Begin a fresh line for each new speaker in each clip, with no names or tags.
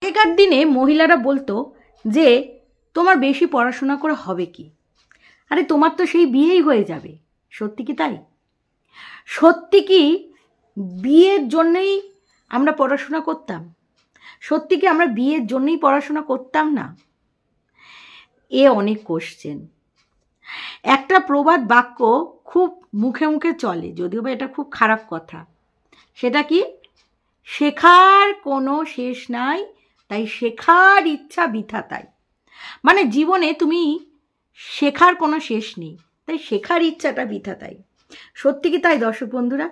আগেকার দিনে মহিলারা বলতো যে তোমার বেশি পড়াশোনা করে হবে কি, আরে তোমার তো সেই বিয়েই হয়ে যাবে। সত্যি কি তাই? সত্যি কি বিয়ের জন্যই আমরা পড়াশোনা করতাম? সত্যি কি আমরা বিয়ের জন্যই পড়াশোনা করতাম না? এ অনেক কোশ্চেন। একটা প্রবাদ বাক্য খুব মুখে মুখে চলে, যদিও বা এটা খুব খারাপ কথা। সেটা কি? শেখার কোনো শেষ নাই, তাই শেখার ইচ্ছা বৃথা তাই। মানে জীবনে তুমি শেখার কোনো শেষ নেই, তাই শেখার ইচ্ছাটা বৃথা তাই। সত্যি কি তাই দর্শক বন্ধুরা?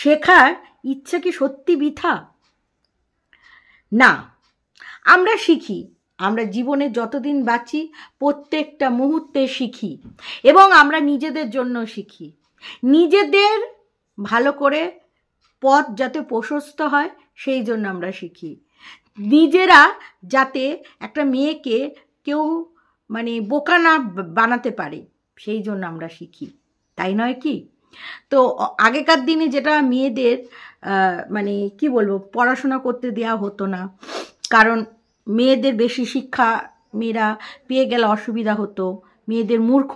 শেখার ইচ্ছা কি সত্যি বৃথা? না, আমরা শিখি। আমরা জীবনে যতদিন বাঁচি প্রত্যেকটা মুহূর্তে শিখি, এবং আমরা নিজেদের জন্য শিখি। নিজেদের ভালো করে পথ যাতে প্রশস্ত হয় সেই জন্য আমরা শিখি। নিজেরা যাতে একটা মেয়েকে কেউ মানে বোকা না বানাতে পারে সেই জন্য আমরা শিখি, তাই নয় কি? তো আগেকার দিনে যেটা মেয়েদের মানে কি বলবো, পড়াশোনা করতে দেওয়া হতো না, কারণ মেয়েদের বেশি শিক্ষা মেয়েরা পেয়ে গেলে অসুবিধা হতো, মেয়েদের মূর্খ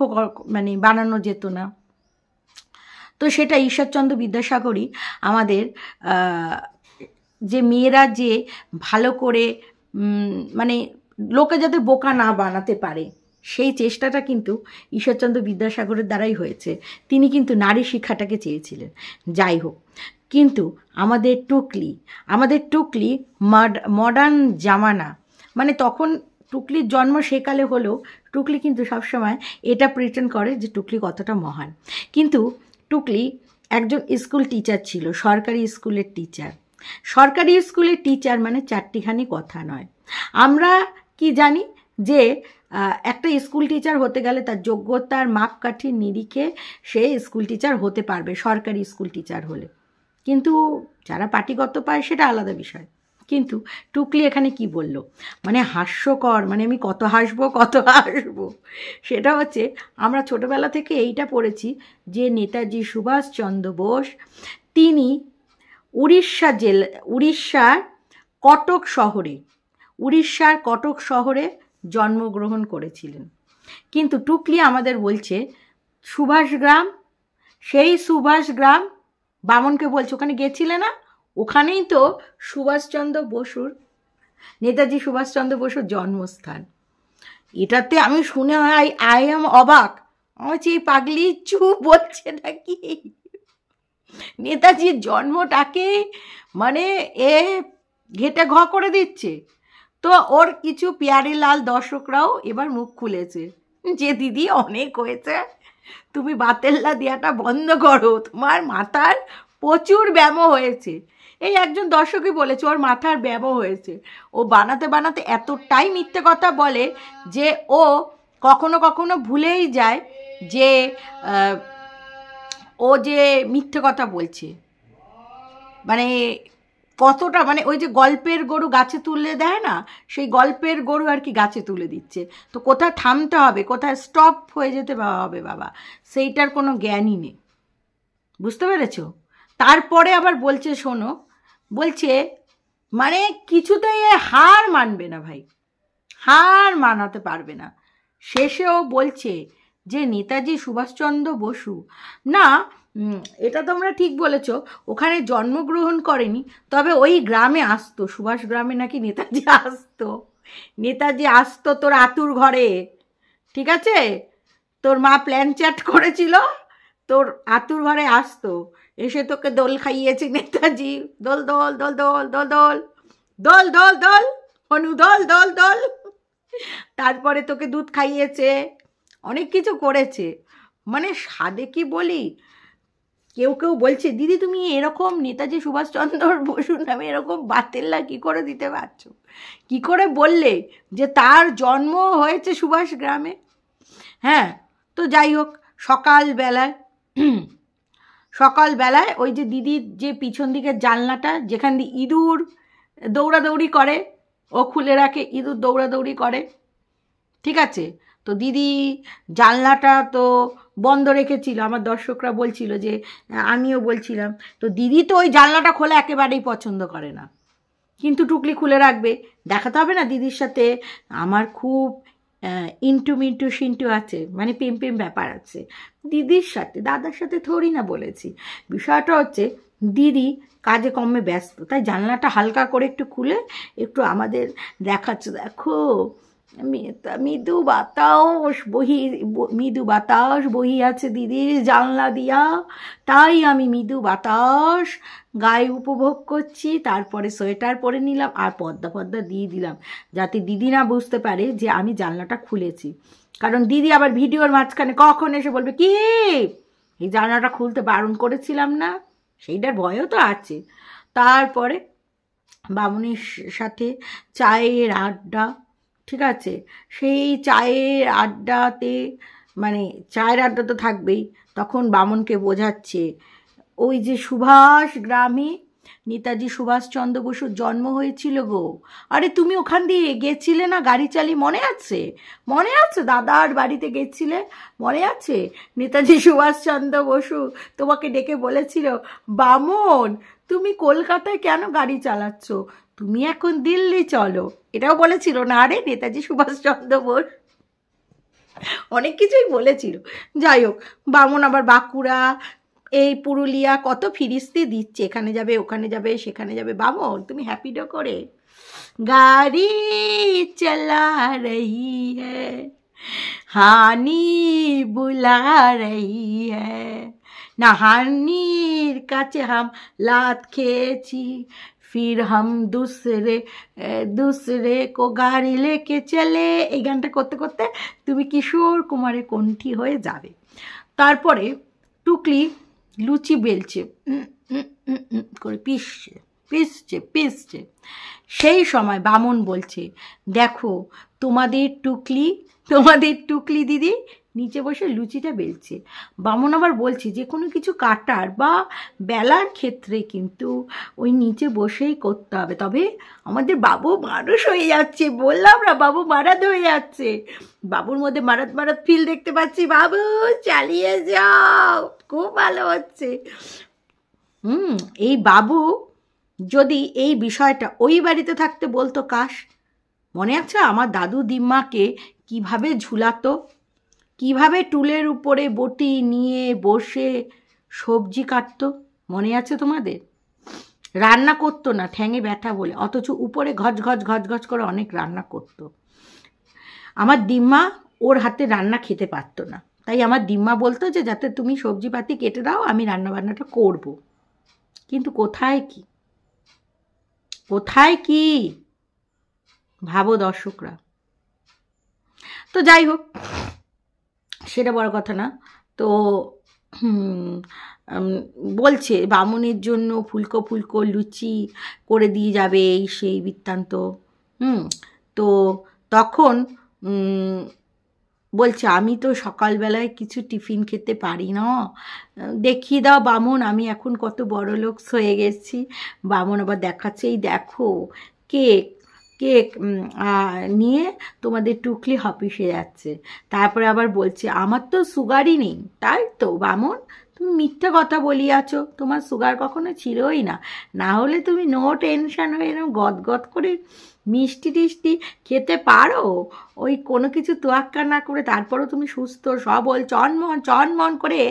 মানে বানানো যেত না। তো সেটা ঈশ্বরচন্দ্র বিদ্যাসাগরই আমাদের যে মেয়েরা যে ভালো করে মানে লোকে যাতে বোকা না বানাতে পারে সেই চেষ্টাটা কিন্তু ঈশ্বরচন্দ্র বিদ্যাসাগরের দ্বারাই হয়েছে। তিনি কিন্তু নারী শিক্ষাটাকে চেয়েছিলেন। যাই হোক, কিন্তু আমাদের টুকলি মডার্ন জামানা, মানে তখন টুকলির জন্ম সেকালে হলেও টুকলি কিন্তু সবসময় এটা প্রিটেন্ড করে যে টুকলি কতটা মহান। কিন্তু টুকলি একজন স্কুল টিচার ছিল, সরকারি স্কুলের টিচার। সরকারি স্কুলের টিচার মানে চারটিখানি কথা নয়। আমরা কি জানি যে একটা স্কুল টিচার হতে গেলে তার যোগ্যতার মাপকাঠির নিরিখে সে স্কুল টিচার হতে পারবে, সরকারি স্কুল টিচার হলে। কিন্তু যারা পার্টিগত পায় সেটা আলাদা বিষয়। কিন্তু টুকলি এখানে কি বলল, মানে হাস্যকর, মানে আমি কত হাসবো। সেটা হচ্ছে, আমরা ছোটবেলা থেকে এইটা পড়েছি যে নেতাজি সুভাষচন্দ্র বোস তিনি উড়িষ্যার কটক শহরে জন্মগ্রহণ করেছিলেন। কিন্তু টুকলি আমাদের বলছে সুভাষগ্রাম, সেই সুভাষগ্রাম বামনকে বলছে ওখানে গেছিলে না, ওখানেই তো নেতাজি সুভাষচন্দ্র বসুর জন্মস্থান। এটাতে আমি শুনে আই এম অবাক। আমার হচ্ছে এই পাগলি চুপ বলছে নাকি, নেতাজির জন্মটাকে মানে এ ঘেটে ঘ করে দিচ্ছে। তো ওর কিছু প্যারেলাল দর্শকরাও এবার মুখ খুলেছে যে দিদি অনেক হয়েছে, তুমি বাতেল্লা দেওয়াটা বন্ধ করো, তোমার মাথার প্রচুর ব্যায়াম হয়েছে। এই একজন দর্শকই বলেছে ওর মাথার ব্যায়াম হয়েছে। ও বানাতে বানাতে এতটাই মিথ্যে কথা বলে যে ও কখনো কখনো ভুলেই যায় যে ও যে মিথ্যে কথা বলছে। মানে কতটা, মানে ওই যে গল্পের গরু গাছে তুলে দেয় না, সেই গল্পের গরু আর কি গাছে তুলে দিচ্ছে। তো কোথায় থামতে হবে, কোথায় স্টপ হয়ে যেতে হবে বাবা, সেইটার কোনো জ্ঞানই নেই। বুঝতে পেরেছ? তারপরে আবার বলছে, শোনো, বলছে মানে কিছুতেই হার মানবে না ভাই, হার মানাতে পারবে না। শেষেও বলছে যে নেতাজি সুভাষচন্দ্র বসু না, এটা তোমরা ঠিক বলেছ, ওখানে জন্মগ্রহণ করেনি, তবে ওই গ্রামে আসতো, সুভাষ গ্রামে নাকি নেতাজি আসতো তোর আতুর ঘরে। ঠিক আছে, তোর মা প্ল্যান চ্যাট করেছিল, তোর আতুর ঘরে আসতো, এসে তোকে দোল খাইয়েছে নেতাজি, দোল দোল দোল দোল দোল দোল দোল দোল দোল হনু দোল দোল দোল, তারপরে তোকে দুধ খাইয়েছে, অনেক কিছু করেছে। মানে সাদে কি বলি, কেউ বলছে দিদি তুমি এরকম নেতাজি সুভাষচন্দ্র বসুর নামে এরকম বাতেল্লা কী করে দিতে পারছো, কী করে বললে যে তার জন্ম হয়েছে সুভাষ গ্রামে? হ্যাঁ, তো যাই হোক, সকালবেলায় ওই যে দিদির যে পিছন দিকের জানলাটা যেখান দিয়ে ইঁদুর দৌড়াদৌড়ি করে, ও খুলে রাখে, ইঁদুর দৌড়াদৌড়ি করে। ঠিক আছে, তো দিদি জানলাটা তো বন্ধ রেখেছিল, আমার দর্শকরা বলছিল, যে আমিও বলছিলাম, তো দিদি তো ওই জানলাটা খোলা একেবারেই পছন্দ করে না। কিন্তু টুকলি খুলে রাখবে, দেখাতে হবে না দিদির সাথে আমার খুব ইন্টু সিন্টু আছে, মানে প্রেম প্রেম ব্যাপার আছে দিদির সাথে, দাদার সাথে থোড়ি না বলেছি। বিষয়টা হচ্ছে দিদি কাজে কমে ব্যস্ত, তাই জানলাটা হালকা করে একটু খুলে একটু আমাদের দেখাচ্ছে, দেখো মৃদু বাতাস বহি আছে দিদির জানলা দিয়া, তাই আমি মৃদু বাতাস গায়ে উপভোগ করছি। তারপরে সোয়েটার পরে নিলাম আর পর্দা দিয়ে দিলাম, যাতে দিদি না বুঝতে পারে যে আমি জানলাটা খুলেছি। কারণ দিদি আবার ভিডিওর মাঝখানে কখন এসে বলবে কি এই জানলাটা খুলতে বারণ করেছিলাম না, সেইটার ভয়ও তো আছে। তারপরে বামুনের সাথে চায়ের আড্ডা, ঠিক আছে, সেই চায়ের আড্ডাতে মানে চায়ের আড্ডা তো থাকবেই, তখন বামনকে বোঝাচ্ছে ওই যে সুভাষ গ্রামে নেতাজি সুভাষচন্দ্র বসুর জন্ম হয়েছিল গো, আরে তুমি ওখান দিয়ে গেছিলে না গাড়ি চালিয়ে, মনে আছে দাদার বাড়িতে গেছিলে, মনে আছে নেতাজি সুভাষচন্দ্র বসু তোমাকে ডেকে বলেছিল বামন তুমি কলকাতায় কেন গাড়ি চালাচ্ছ, তুমি এখন দিল্লি চলো, এটাও বলেছিল না? আরে নেতাজি সুভাষচন্দ্র বোস অনেক কিছুই বলেছিল। যাই হোক, বামন আবার বাঁকুড়া এই পুরুলিয়া কত ফিরিস্তি দিচ্ছে, এখানে যাবে ওখানে যাবে সেখানে যাবে। বামন তুমি হ্যাপিডো করে গাড়ি চালা রহি হ্যায়, হানি বুলা রহি হ্যায়, না হানির কাছে হাম লাত খেয়েছি, ফির হাম দুসরে কো গাড়ি লেকে চলে, এই গানটা করতে করতে তুমি কিশোর কুমারের কণ্ঠী হয়ে যাবে। তারপরে টুকলি লুচি বেলছে করে পিসছে। সেই সময় বামন বলছে দেখো তোমাদের টুকলি দিদি নিচে বসে লুচিটা বেলছে। বামন আবার বলছে যে কোনো কিছু কাটার বা বেলার ক্ষেত্রে কিন্তু ওই নিচে বসেই করতে হবে, তবে আমাদের বাবু মানুষ হয়ে যাচ্ছে, বললাম না বাবু মারাত হয়ে যাচ্ছে, বাবুর মধ্যে মারাত ফিল দেখতে পাচ্ছি, বাবু চালিয়ে যাও, খুব ভালো হচ্ছে। এই বাবু যদি এই বিষয়টা ওই বাড়িতে থাকতে বলতো, কাশ, মনে আছে আমার দাদু দিম্মাকে কিভাবে ঝুলাতো, কিভাবে টুলের উপরে বটি নিয়ে বসে সবজি কাটতো, মনে আছে তোমাদের? রান্না করতো না ঠ্যাঙে ব্যথা বলে, অথচ উপরে ঘচ করে অনেক রান্না করতো। আমার দিম্মা ওর হাতে রান্না খেতে পারতো না, তাই আমার দিম্মা বলতো যে যাতে তুমি সবজিপাতি কেটে দাও আমি রান্নাবান্নাটা করব। কিন্তু কোথায় কি ভাবো দর্শকরা। তো যাই হোক, সেটা বড় কথা না। তো বলছে বামুনের জন্য ফুলকো লুচি করে দিয়ে যাবে, এই সেই বৃত্তান্ত। তো তখন বলছে আমি তো সকালবেলায় কিছু টিফিন খেতে পারি না, দেখিয়ে দাও বামন আমি এখন কত বড় লোক হয়ে গেছি। বামন আবার দেখাচ্ছে এই দেখো কেক নিয়ে তোমাদের টুকলি অফিসে যাচ্ছে। তারপরে আবার বলছে আমার তো সুগারই নেই। তাই তো বামন, তুমি মিথ্যা কথা বলিয়াছো, তোমার সুগার কখনো ছিলই না হলে তুমি নো টেনশন হয়ে এরকম গদগদ করে মিষ্টি টিষ্টি খেতে পারো, ওই কোনো কিছু তোয়াক্কা না করে, তারপরও তুমি সুস্থ সবল চনমন করে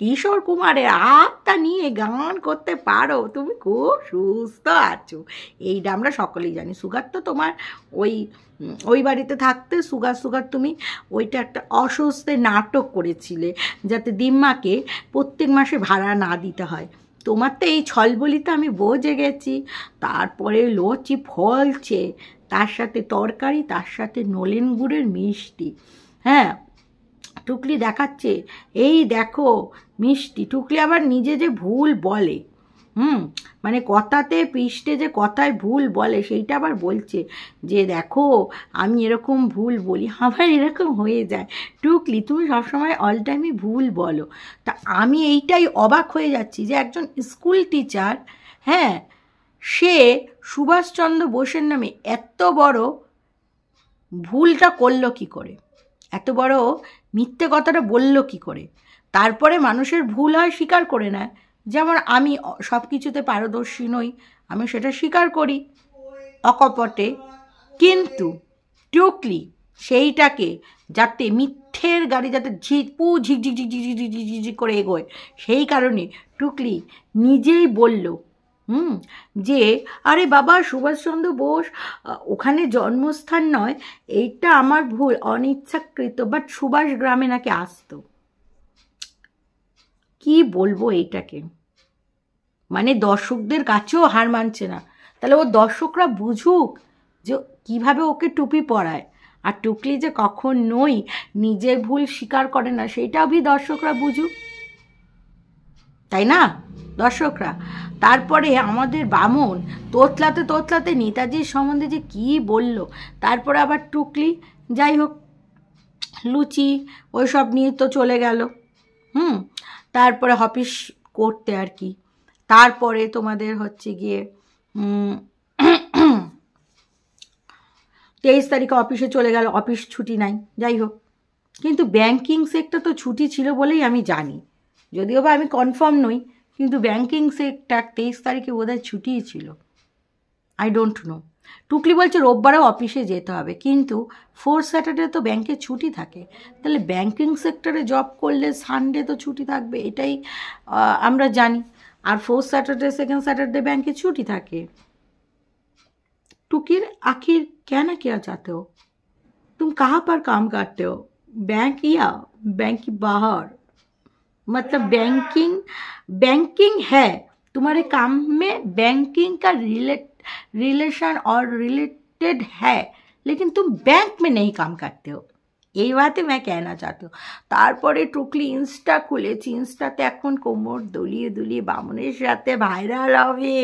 কিশোর কুমারের আত্মা নিয়ে গান করতে পারো, তুমি খুব সুস্থ আছো। এইটা আমরা সকলেই জানি। সুগার তো তোমার ওই বাড়িতে থাকতে সুগার তুমি ওইটা একটা অস্বস্তি নাটক করেছিলে যাতে দিম্মাকে প্রত্যেক মাসে ভাড়া না দিতে হয়। তোমার তো এই ছলবলিতে আমি বোঝে গেছি। তারপরে লুচি ফলছে, তার সাথে তরকারি, তার সাথে নলেন গুড়ের মিষ্টি। হ্যাঁ, টুকলি দেখাচ্ছে এই দেখো মিষ্টি। টুকলি আবার নিজে যে ভুল বলে, মানে কথাতে পৃষ্ঠে যে কথায় ভুল বলে সেইটা আবার বলছে যে দেখো আমি এরকম ভুল বলি, আমার এরকম হয়ে যায়। টুকলি তুমি সবসময় অল টাইমই ভুল বলো। তা আমি এইটাই অবাক হয়ে যাচ্ছি যে একজন স্কুল টিচার, হ্যাঁ, সে সুভাষচন্দ্র বোসের নামে এত বড় ভুলটা করলো কি করে, এত বড় মিথ্যে কথাটা বলল কি করে। তারপরে মানুষের ভুল হয় স্বীকার করে নেয়, যেমন আমি সব কিছুতে পারদর্শী নই, আমি সেটা স্বীকার করি, অকপটে, কিন্তু টুকলি সেইটাকে যাতে মিথ্যের গাড়ি যাতে ঝিপু ঝিকঝিক ঝিকঝিক ঝিকঝিক ঝিকঝিক করে এগোয়, সেই কারণে টুকলি নিজেই বলল যে আরে বাবা সুভাষচন্দ্র বোস ওখানে জন্মস্থান নয়, এইটা আমার ভুল, অনিচ্ছাকৃত, বাট সুভাষ গ্রামে নাকি আসতো। কি বলবো এইটাকে, মানে দর্শকদের কাছেও হার মানছে না। তাহলে ও দর্শকরা বুঝুক যে কিভাবে ওকে টুপি পরায়। আর টুকলি যে কখনোই নিজের ভুল স্বীকার করে না, সেইটাও ভি দর্শকরা বুঝুক, তাই না দর্শকরা? তারপরে আমাদের বামন তোতলাতে তোতলাতে নেতাজির সম্বন্ধে যে কি বলল, তারপরে আবার টুকলি যাই হোক লুচি ওইসব নিয়ে তো চলে গেল তারপরে অফিস করতে আর কি। তারপরে তোমাদের হচ্ছে গিয়ে 23 তারিখে অফিসে চলে গেল, অফিস ছুটি নাই, যাই হোক। কিন্তু ব্যাংকিং সেক্টর তো ছুটি ছিল বলেই আমি জানি, যদিও বা আমি কনফার্ম নই, কিন্তু ব্যাংকিং সেক্টর 23 তারিখে বোধহয় ছুটিই ছিল, আই ডোন্ট নো। টুকলি বলছে রোববারেও অফিসে যেতে হবে, কিন্তু 4th স্যাটারডে তো ব্যাংকে ছুটি থাকে, তাহলে ব্যাংকিং সেক্টরে জব করলে সানডে তো ছুটি থাকবে, এটাই আমরা জানি। আর 4th স্যাটারডে 2nd স্যাটারডे ব্যাংকে ছুটি থাকে। टुकीर आखिर कहना क्या चाहते हो? तुम कहाँ पर काम करते हो? बैंक या बैंक के बाहर? मतलब बैंकिंग है तुम्हारे काम में, बैंकिंग का रिलेशन और रिलेटेड है, लेकिन तुम बैंक में नहीं काम करते हो, এই বাতে मैं कहना चाहती हूँ। তারপরে টুকলি ইনস্টা খুলেছি, ইনস্টাতে এখন কোমর দুলিয়ে দুলিয়ে বামনের সাথে ভাইরাল হবে,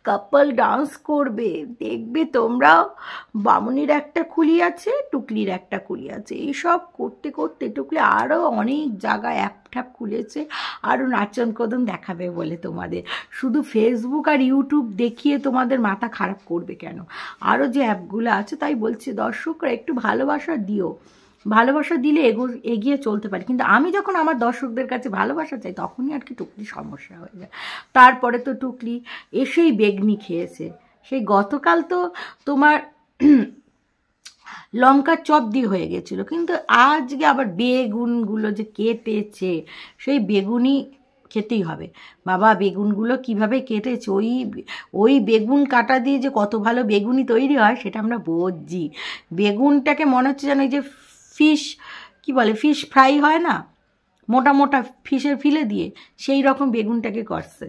কাপল ডান্স করবে, দেখবে তোমরাও। বামনের একটা খুলি আছে, টুকলির একটা খুলি আছে, এইসব করতে করতে টুকলি আরও অনেক জায়গায় অ্যাপ ট্যাপ খুলেছে, আরও নাচন কদম দেখাবে বলে তোমাদের। শুধু ফেসবুক আর ইউটিউব দেখিয়ে তোমাদের মাথা খারাপ করবে কেন? আরও যে অ্যাপগুলো আছে, তাই বলছি দর্শকরা একটু ভালোবাসা দিও, ভালোবাসা দিলে এগিয়ে চলতে পারে। কিন্তু আমি যখন আমার দর্শকদের কাছে ভালোবাসা চাই, তখনই আর কি টুকলি সমস্যা হয়ে যায়। তারপরে তো টুকলি এসেই বেগনি খেয়েছে, সেই গতকাল তো তোমার লঙ্কার চপ দিয়ে হয়ে গেছিলো, কিন্তু আজকে আবার বেগুনগুলো যে কেটেছে, সেই বেগুনই খেতেই হবে। বাবা বেগুনগুলো কিভাবে কেটেছে, ওই বেগুন কাটা দিয়ে যে কত ভালো বেগুনি তৈরি হয় সেটা আমরা বুঝছি। বেগুনটাকে মনে হচ্ছে যেন এই যে ফিশ কি বলে, ফিশ ফ্রাই হয় না, মোটা মোটা ফিশের ফিলে দিয়ে, সেই রকম বেগুনটাকে করছে।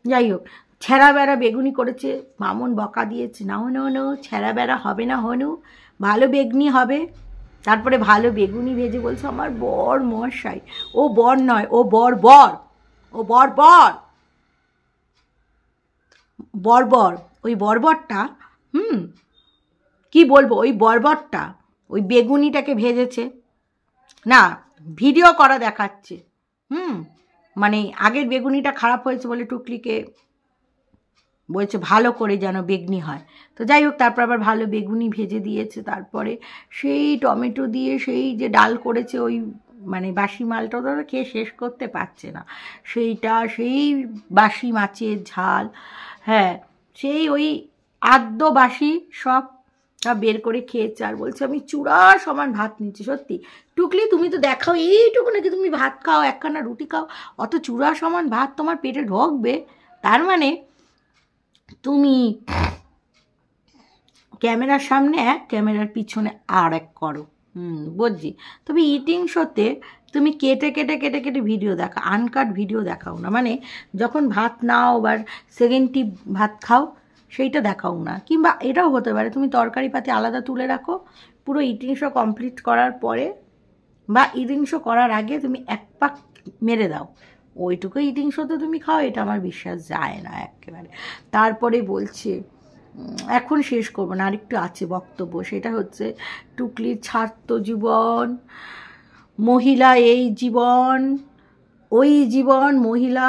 যাই হোক, ছেঁড়া বেড়া বেগুনি করেছে, মামুন বকা দিয়েছে, নাও নো নো ছেঁড়া বেড়া হবে না হনু, ভালো বেগুনি হবে। তারপরে ভালো বেগুনি ভেজে বলছে আমার বর মশাই, ও বর নয়, ও বর বর, ও বর বর বর্বর, ওই বর্বরটা কি বলবো, ওই বর্বরটা ওই বেগুনিটাকে ভেজেছে না, ভিডিও করা দেখাচ্ছে। মানে আগের বেগুনিটা খারাপ হয়েছে বলে টুকলিকে বলছে ভালো করে যেন বেগুনি হয়। তো যাই হোক, তারপর আবার ভালো বেগুনি ভেজে দিয়েছে। তারপরে সেই টমেটো দিয়ে সেই যে ডাল করেছে, ওই মানে বাসি মালটা ওরা খেয়ে শেষ করতে পারছে না, সেইটা সেই বাসি মাছের ঝাল, হ্যাঁ সেই ওই আদ্য বাসি সব বের করে খেয়েছে। আর বলছে আমি চূড়া সমান ভাত নিচ্ছি। সত্যি টুকলি তুমি তো দেখাও এইটুকু নাকি তুমি ভাত খাও, একখানা রুটি খাও, অত চূড়া সমান ভাত তোমার পেটে ঢোকবে, তার মানে তুমি ক্যামেরার সামনে এক, ক্যামেরার পিছনে আর এক করো। বুঝছি। তবে ইটিং শোতে তুমি কেটে কেটে কেটে কেটে ভিডিও দেখা, আনকাট ভিডিও দেখাও না, মানে যখন ভাত নাও বা সেকেন্ডটি ভাত খাও সেইটা দেখাও না। কিংবা এটাও হতে পারে তুমি তরকারি পাতি আলাদা তুলে রাখো, পুরো ইটিং শো কমপ্লিট করার পরে বা ইটিং শো করার আগে তুমি এক পাক মেরে দাও, ওইটুকু ইটিং শোতে তুমি খাও, এটা আমার বিশ্বাস যায় না একেবারে। তারপরে বলছে এখন শেষ করবো না, আরেকটু আছে বক্তব্য, সেটা হচ্ছে টুকলির ছাত্র জীবন, মহিলা এই জীবন ওই জীবন, মহিলা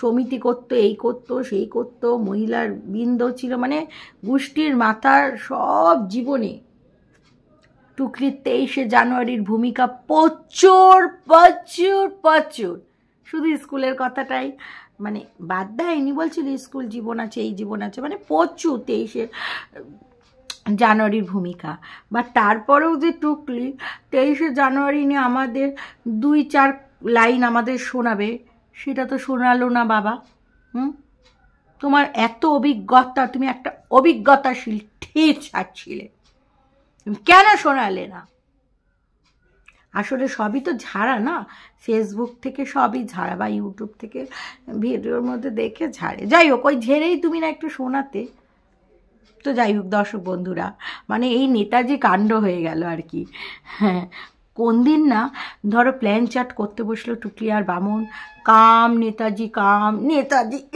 সমিতি করতো, এই করতো সেই করতো, মহিলার বৃন্দ ছিল, মানে গোষ্ঠীর মাথার সব জীবনে টুকলির 23শে জানুয়ারির ভূমিকা প্রচুর প্রচুর প্রচুর। শুধু স্কুলের কথাটাই মানে বাদ দেয়নি, বলছিল স্কুল জীবন আছে, এই জীবন আছে, মানে প্রচুর 23শে জানুয়ারির ভূমিকা। বা তারপরেও যে টুকলি 23শে জানুয়ারি নিয়ে আমাদের 2-4 লাইন আমাদের শোনাবে, সেটা তো শোনালো না বাবা। তোমার এত অভিজ্ঞতা, তুমি একটা অভিজ্ঞতাশীল টিচার ছিলে, তুমি কেন শোনালে না? আসলে সবই তো ঝাড়া না, ফেসবুক থেকে সবই ঝাড়া বা ইউটিউব থেকে ভিডিওর মধ্যে দেখে ঝাড়ে। যাই হোক, ওই ঝেড়েই তুমি না একটু শোনাতে। তো যাই হোক দর্শক বন্ধুরা, মানে এই নেতাজি কাণ্ড হয়ে গেল আর কি। হ্যাঁ, কোন দিন না ধরো প্ল্যান চাট করতে বসলো টুকলি আর বামন, কাম নেতাজি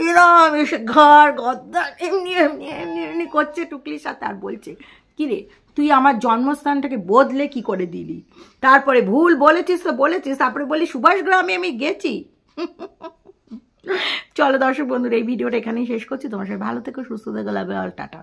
এরম এসে ঘর গদ্দার এমনি এমনি এমনি এমনি করছে টুকলির সাথে, আর বলছে কিরে তুই আমার জন্মস্থানটাকে বদলে কি করে দিলি, তারপরে ভুল বলেছিস তো বলেছিস, তারপরে বলি সুভাষ গ্রামে আমি গেছি। চলো দর্শক বন্ধুরা, এই ভিডিওটা এখানেই শেষ করছি। তোমার সাথে ভালো থেকো, সুস্থ থেকো, লাভ ইউ অল, টাটা।